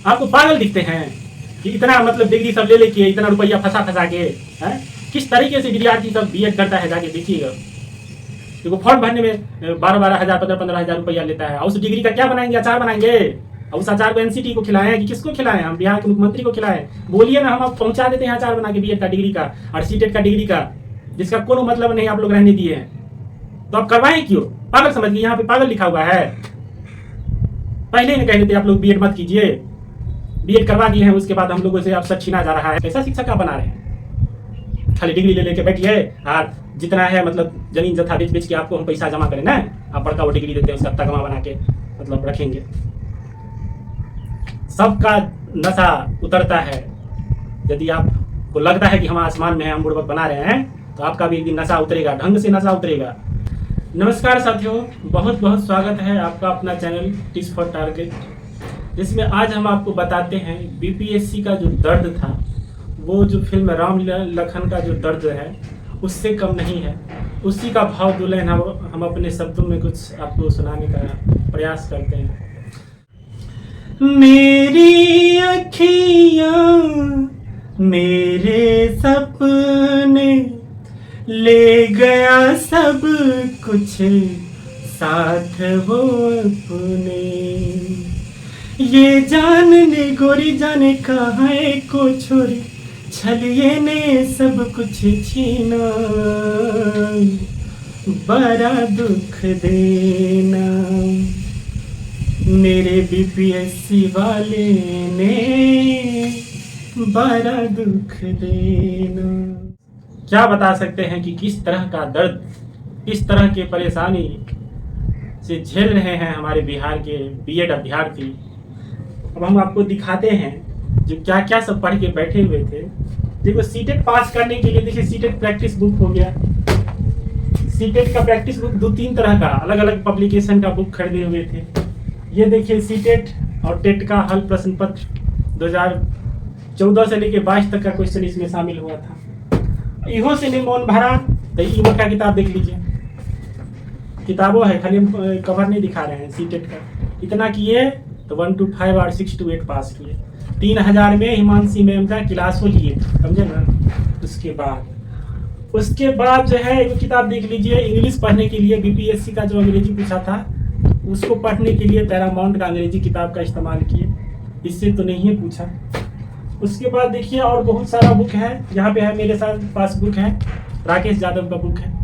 आपको पागल दिखते हैं कि इतना मतलब डिग्री सब ले लेके इतना रुपया फंसा फंसा के हैं। किस तरीके से विद्यार्थी सब बीएड करता है, जाके देखिएगा। देखो फॉर्म भरने में 12-12 हज़ार 15-15 हज़ार रुपया लेता है। और उस डिग्री का क्या बनाएंगे? अचार बनाएंगे। और उस अचार को एनसीटी को खिलाएं कि किसको खिलाएं? हम बिहार के मुख्यमंत्री को खिलाएं। बोलिए ना, हम आप पहुंचा देते हैं अचार बना के बीएड का डिग्री का और सीटेट का डिग्री का, जिसका कोनो मतलब नहीं आप लोग रहने दिए हैं। तो आप करवाएं क्यों? पागल समझ गए, यहाँ पे पागल लिखा हुआ है। पहले ही कह देते आप लोग बीएड मत कीजिए, बीएड करवा दिए हैं, उसके बाद हम लोगों से आप सब छीना जा रहा है। कैसा शिक्षक आप बना रहे हैं? खाली डिग्री ले लेके बैठिए और जितना है मतलब जमीन जथा बेच बेच के आपको हम पैसा जमा करें ना, आप बड़का वो डिग्री देते हैं, उसका तगमा बना के मतलब रखेंगे। सबका नशा उतरता है। यदि आपको लगता है कि हम आसमान में हैं, हम बुड़बक बना रहे हैं, तो आपका भी एक दिन नशा उतरेगा, ढंग से नशा उतरेगा। नमस्कार साथियों, बहुत बहुत स्वागत है आपका अपना चैनल टिप्स फॉर टारगेट, जिसमें आज हम आपको बताते हैं बीपीएससी का जो दर्द था, वो जो फिल्म राम लखन का जो दर्द है उससे कम नहीं है। उसी का भाव दुल्हन हम अपने शब्दों में कुछ आपको सुनाने का प्रयास करते हैं। मेरी अखियाँ मेरे सपने ले गया सब कुछ साथ वो अपने, ये जानने गोरी जाने कहाँ को छोरी, छलिए ने सब कुछ छीना, बड़ा दुख देना मेरे बीपीएससी वाले ने, बड़ा दुख देना। क्या बता सकते हैं कि किस तरह का दर्द, किस तरह के परेशानी से झेल रहे हैं हमारे बिहार के बीएड अभ्यर्थी। अब हम आपको दिखाते हैं जो क्या क्या सब पढ़ के बैठे हुए थे। देखो सीटेट पास करने के लिए, देखिए सीटेट प्रैक्टिस बुक हो गया। सीटेट का प्रैक्टिस बुक 2-3 तरह का अलग अलग पब्लिकेशन का बुक खरीदे हुए थे। ये देखिए सीटेट और टेट का हल प्रश्न पत्र 2014 से लेके 22 तक का क्वेश्चन इसमें शामिल हुआ था। इहो से नहीं मन भरा तो इहो का किताब देख लीजिए, किताबों है, खाली हम कवर नहीं दिखा रहे हैं। सीटेट का इतना किए तो 1 to 5 और 6 to 8 पास किए। 3000 में हिमांशी मैम का क्लास हो लिए, समझे ना। उसके बाद जो है एक किताब देख लीजिए, इंग्लिश पढ़ने के लिए बीपीएससी का जो अंग्रेजी पूछा था उसको पढ़ने के लिए पैरामाउंट का अंग्रेजी किताब का इस्तेमाल किए, इससे तो नहीं है पूछा। उसके बाद देखिए और बहुत सारा बुक है, यहाँ पे है मेरे साथ पास बुक है, राकेश यादव का बुक है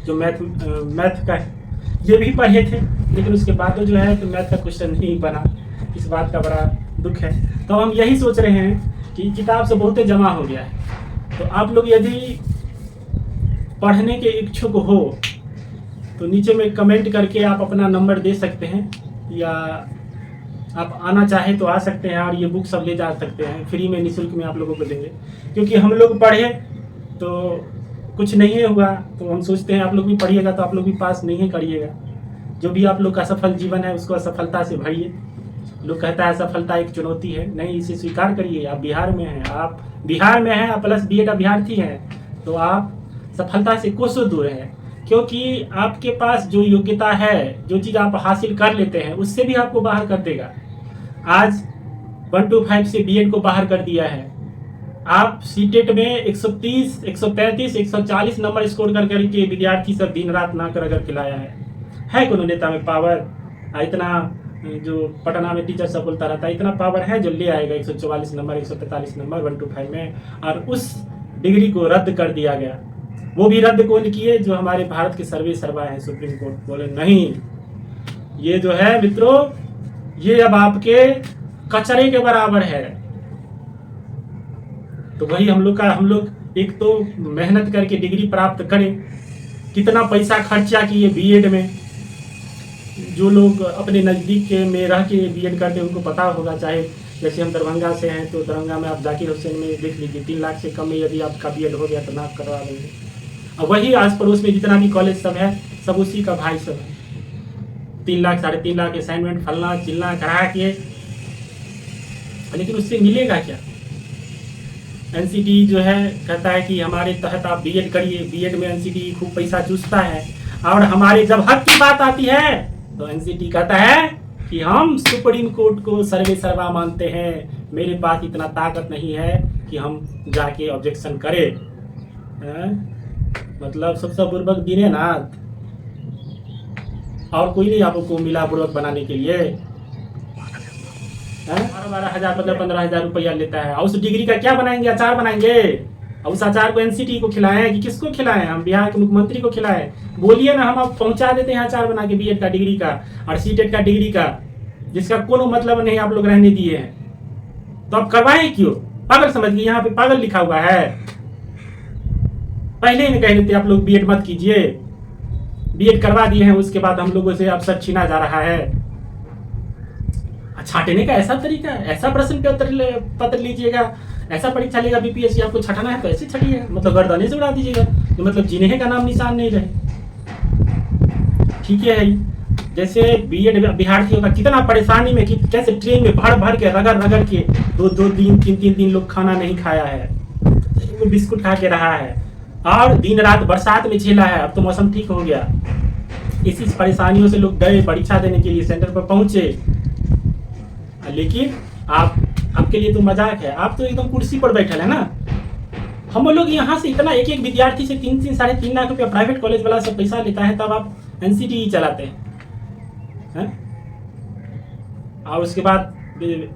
जो मैथ का है। ये भी पढ़े थे लेकिन उसके बाद जो है तो मैथ का क्वेश्चन नहीं बना, इस बात का बड़ा दुख है। तो हम यही सोच रहे हैं कि किताब से बहुत जमा हो गया है। तो आप लोग यदि पढ़ने के इच्छुक हो तो नीचे में कमेंट करके आप अपना नंबर दे सकते हैं, या आप आना चाहे तो आ सकते हैं और ये बुक सब ले जा सकते हैं, फ्री में निःशुल्क में आप लोगों को देंगे। क्योंकि हम लोग पढ़े तो कुछ नहीं हुआ, तो हम सोचते हैं आप लोग भी पढ़िएगा तो आप लोग भी पास नहीं करिएगा। जो भी आप लोग का सफल जीवन है उसको असफलता से भरिए। लोग कहता है सफलता एक चुनौती है, नहीं, इसे स्वीकार करिए। आप बिहार में हैं, आप बिहार में हैं प्लस बीएड अभ्यर्थी हैं, तो आप सफलता से कोसों दूर हैं। क्योंकि आपके पास जो योग्यता है, जो चीज़ आप हासिल कर लेते हैं उससे भी आपको बाहर कर देगा। आज 1 to 5 से बीएड को बाहर कर दिया है। आप सीटेट में 130, 135, 140 नंबर स्कोर करके विद्यार्थी सब दिन रात ना कर खिलाया है कोनो नेता में पावर? इतना जो पटना में टीचर सब बोलता रहता है, इतना पावर है जो ले आएगा 144 नंबर, 145 नंबर 1 to 5 में, और उस डिग्री को रद्द कर दिया गया। वो भी रद्द कौन किए? जो हमारे भारत के सर्वे सर्वा हैं, सुप्रीम कोर्ट बोले नहीं, ये जो है मित्रों, ये अब आपके कचरे के बराबर है। तो वही हम लोग एक तो मेहनत करके डिग्री प्राप्त करें, कितना पैसा खर्चा किए बीएड में। जो लोग अपने नज़दीक के में रह के बीएड करते हैं उनको पता होगा, चाहे जैसे हम दरभंगा से हैं तो दरभंगा में आप जाकिर हुसैन में देख लीजिए, 3 लाख से कम में यदि आपका बीएड हो गया तो नाप करवा देंगे। और वही आस पड़ोस में जितना भी कॉलेज सब है सब उसी का भाई सब है। 3 लाख 3.5 लाख असाइनमेंट फलना चिलना करा के, लेकिन उससे मिलेगा क्या? एनसीटी जो है कहता है कि हमारे तहत आप बीएड करिए, बीएड में एनसीटी खूब पैसा चूसता है, और हमारे जब हक की बात आती है तो एनसीटी कहता है कि हम सुप्रीम कोर्ट को सर्वे सर्वा मानते हैं, मेरे पास इतना ताकत नहीं है कि हम जाके ऑब्जेक्शन करें। मतलब सबसे बुर्बक दीनेनाथ, और कोई नहीं आपको मिला बुर्बक बनाने के लिए। 12,000 15,000 रुपया लेता है, और उस डिग्री का क्या बनाएंगे? अचार बनाएंगे। और उस अचार को एनसीटी को खिलाएं कि किसको खिलाएं? हम बिहार के मुख्यमंत्री को खिलाएं। बोलिए ना, हम आप पहुंचा देते हैं अचार बना के बीएड का डिग्री का और सीटेट का डिग्री का, जिसका कोनो मतलब नहीं आप लोग रहने दिए हैं। तो आप करवाएं क्यों? पागल समझ गए, यहाँ पे पागल लिखा हुआ है। पहले ही कह देते आप लोग बीएड मत कीजिए, बीएड करवा दिए हैं, उसके बाद हम लोगों से अब सब छीना जा रहा है। छाटने का ऐसा तरीका, ऐसा प्रश्न पत्र लीजिएगा, ऐसा परीक्षा लेगा बीपीएससी, आपको छटना है तो ऐसे छटिएगा, मतलब गर्दने से उड़ा दीजिएगा, तो मतलब जिन्हें का नाम निशान नहीं रहे। ठीक है, जैसे बीएड अभ्यर्थियों का कितना परेशानी में, कि कैसे ट्रेन में भर भर के रगड़ के 2 दिन 3 दिन लोग खाना नहीं खाया है, वो बिस्कुट खा के रहा है, और दिन रात बरसात में झेला है। अब तो मौसम ठीक हो गया, इसी परेशानियों से लोग गए परीक्षा देने के लिए, सेंटर पर पहुंचे। लेकिन आपके लिए तो मजाक है, आप तो एकदम कुर्सी पर बैठल है ना। हम लोग यहाँ से इतना एक विद्यार्थी से 3 साढ़े 3 लाख रुपया प्राइवेट कॉलेज वाला सब पैसा लेता है, तब आप एनसीटी चलाते हैं, और उसके बाद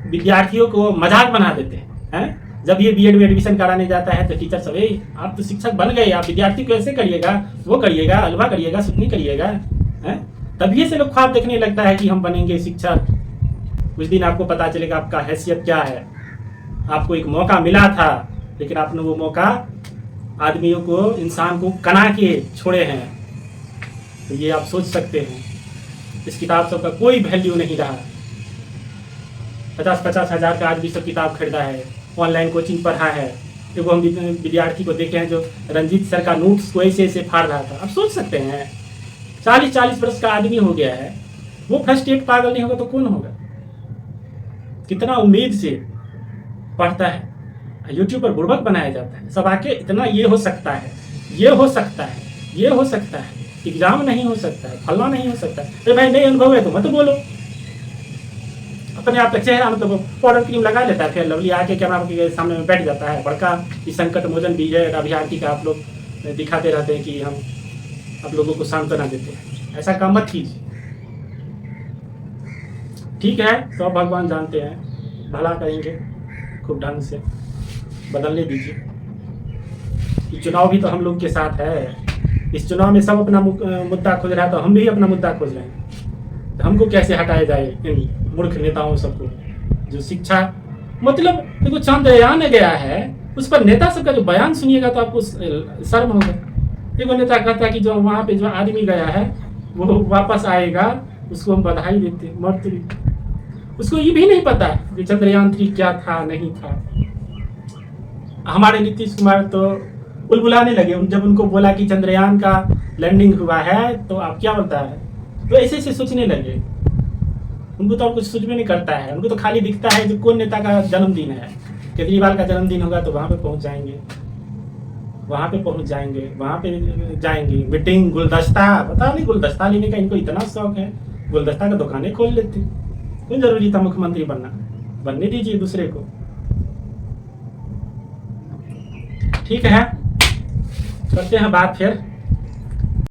विद्यार्थियों को मजाक बना देते हैं। जब ये बीएड में एडमिशन कराने जाता है तो टीचर सब, आप तो शिक्षक बन गए, आप विद्यार्थी को ऐसे करिएगा, वो करिएगा, अलवा करिएगा, सुथनी करिएगा। तभी से लोग ख्वाब देखने लगता है कि हम बनेंगे शिक्षक। उस दिन आपको पता चलेगा आपका हैसियत क्या है। आपको एक मौका मिला था, लेकिन आपने वो मौका आदमियों को, इंसान को कना के छोड़े हैं। तो ये आप सोच सकते हैं, इस किताब सबका कोई वैल्यू नहीं रहा। 50-50 हज़ार का आदमी सब किताब खरीदा है, ऑनलाइन कोचिंग पढ़ा है। देखो हम विद्यार्थी को देखे हैं जो रंजीत सर का नोट्स को ऐसे ऐसे फाड़ रहा था। आप सोच सकते हैं 40-40 वर्ष का आदमी हो गया है, वो फ्रस्ट्रेट पागल नहीं होगा तो कौन होगा? कितना उम्मीद से पढ़ता है, यूट्यूब पर बुड़बक बनाया जाता है। सब आके इतना ये हो सकता है, ये हो सकता है, ये हो सकता है, एग्जाम नहीं हो सकता है, फलना नहीं हो सकता है। अरे भाई नहीं अनुभव है तो मत बोलो। अपने आप का चेहरा मतलब पाउडर क्रीम लगा लेता है, फिर लवली आके कैमरा के सामने में बैठ जाता है। बड़का इस संकट मोचन विजय अभियान का आप लोग दिखाते रहते हैं कि हम आप लोगों को सांत्वना देते हैं। ऐसा काम मत कीजिए, ठीक है? तो भगवान जानते हैं, भला करेंगे, खूब ढंग से बदलने दीजिए। चुनाव भी तो हम लोग के साथ है। इस चुनाव में सब अपना मुद्दा खोज रहा है, तो हम भी अपना मुद्दा खोज रहे हैं। तो हमको कैसे हटाया जाए इन मूर्ख नेताओं सबको, जो शिक्षा मतलब देखो चंद्रयान गया है, उस पर नेता सबका जो बयान सुनिएगा तो आपको शर्म होगा। देखो नेता कहता है कि जो वहाँ पे जो आदमी गया है वो वापस आएगा, उसको हम बधाई देते, मर्तरी। उसको ये भी नहीं पता कि चंद्रयान 3 क्या था नहीं था। हमारे नीतीश कुमार तो बुलबुलाने लगे जब उनको बोला कि चंद्रयान का लैंडिंग हुआ है, तो आप क्या बोलता है, तो ऐसे ऐसे सोचने लगे। उनको तो कुछ सोच भी नहीं करता है, उनको तो खाली दिखता है जो कौन नेता का जन्मदिन है। केजरीवाल का जन्मदिन होगा तो वहाँ पे पहुँच जाएंगे, वहाँ पे पहुँच जाएंगे, वहाँ पे जाएंगे, मीटिंग, गुलदस्ता, पता नहीं गुलदस्ता लेने का इनको इतना शौक है, गुलदस्ता का दुकानें खोल लेते। क्यों जरूरी था मुख्यमंत्री बनना? बनने दीजिए दूसरे को। ठीक है, करते हैं बात फिर।